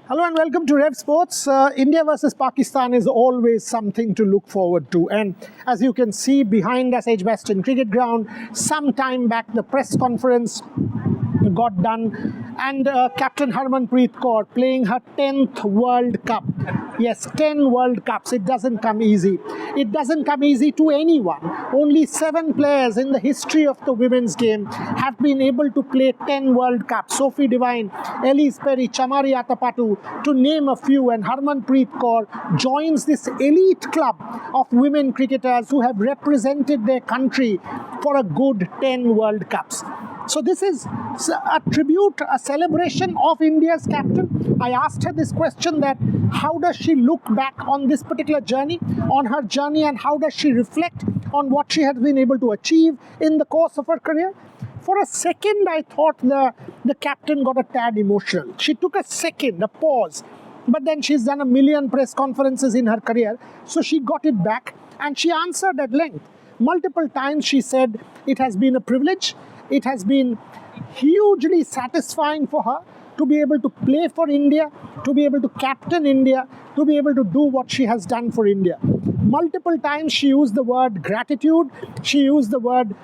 Hello and welcome to Revsportz. India versus Pakistan is always something to look forward to. And as you can see behind us, Edgbaston Cricket Ground, some time back the press conference got done and Captain Harmanpreet Kaur playing her 10th World Cup. Yes, 10 World Cups. It doesn't come easy. It doesn't come easy to anyone. Only 7 players in the history of the women's game have been able to play 10 World Cups. Sophie Devine, Elise Perry, Chamari Atapattu, to name a few. And Harmanpreet Kaur joins this elite club of women cricketers who have represented their country for a good 10 World Cups. So this is a tribute, a celebration of India's captain. I asked her this question, that how does she look back on this particular journey, on her journey, and how does she reflect on what she has been able to achieve in the course of her career? For a second, I thought the captain got a tad emotional. She took a second, a pause. But then she's done a million press conferences in her career, so she got it back and she answered at length. Multiple times she said it has been a privilege. It has been hugely satisfying for her to be able to play for India, to be able to captain India, to be able to do what she has done for India. Multiple times she used the word gratitude. She used the word,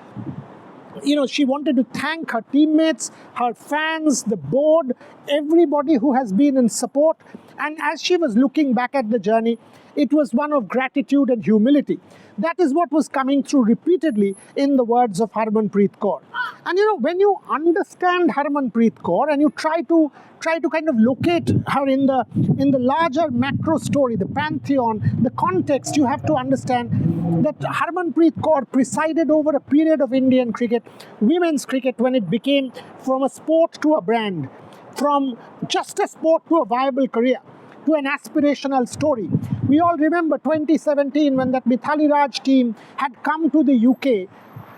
she wanted to thank her teammates, her fans, the board, everybody who has been in support. And as she was looking back at the journey, it was one of gratitude and humility. That is what was coming through repeatedly in the words of Harmanpreet Kaur. And when you understand Harmanpreet Kaur and you try to kind of locate her in the larger macro story, the pantheon, the context, you have to understand that Harmanpreet Kaur presided over a period of Indian cricket, women's cricket, when it became from a sport to a brand, from just a sport to a viable career, to an aspirational story. We all remember 2017 when that Mithali Raj team had come to the UK.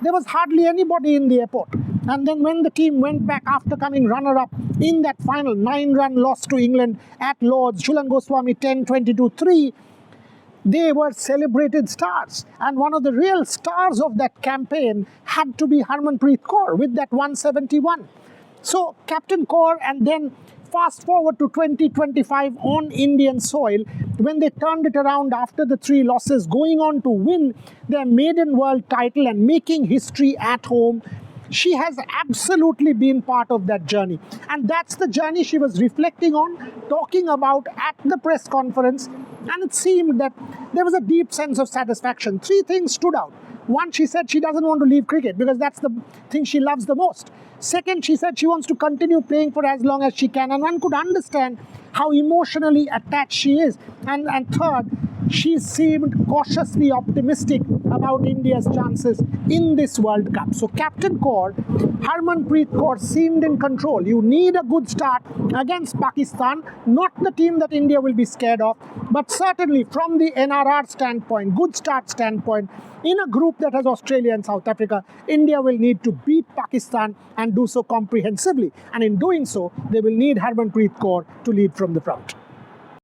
There was hardly anybody in the airport. And then when the team went back after coming runner-up in that final 9-run loss to England at Lord's, Jhulan Goswami 10-22-3, they were celebrated stars. And one of the real stars of that campaign had to be Harmanpreet Kaur with that 171. So Captain Kaur, and then fast forward to 2025 on Indian soil, when they turned it around after the 3 losses, going on to win their maiden world title and making history at home. She has absolutely been part of that journey. And that's the journey she was reflecting on, talking about at the press conference. And it seemed that there was a deep sense of satisfaction. 3 things stood out. One, she said she doesn't want to leave cricket because that's the thing she loves the most. Second, she said she wants to continue playing for as long as she can. And one could understand how emotionally attached she is. And third, she seemed cautiously optimistic about India's chances in this World Cup. So Captain Kaur, Harmanpreet Kaur, seemed in control. You need a good start against Pakistan, not the team that India will be scared of, but certainly from the NRR standpoint, good start standpoint, in a group that has Australia and South Africa, India will need to beat Pakistan and do so comprehensively. And in doing so, they will need Harmanpreet Kaur to lead from the front.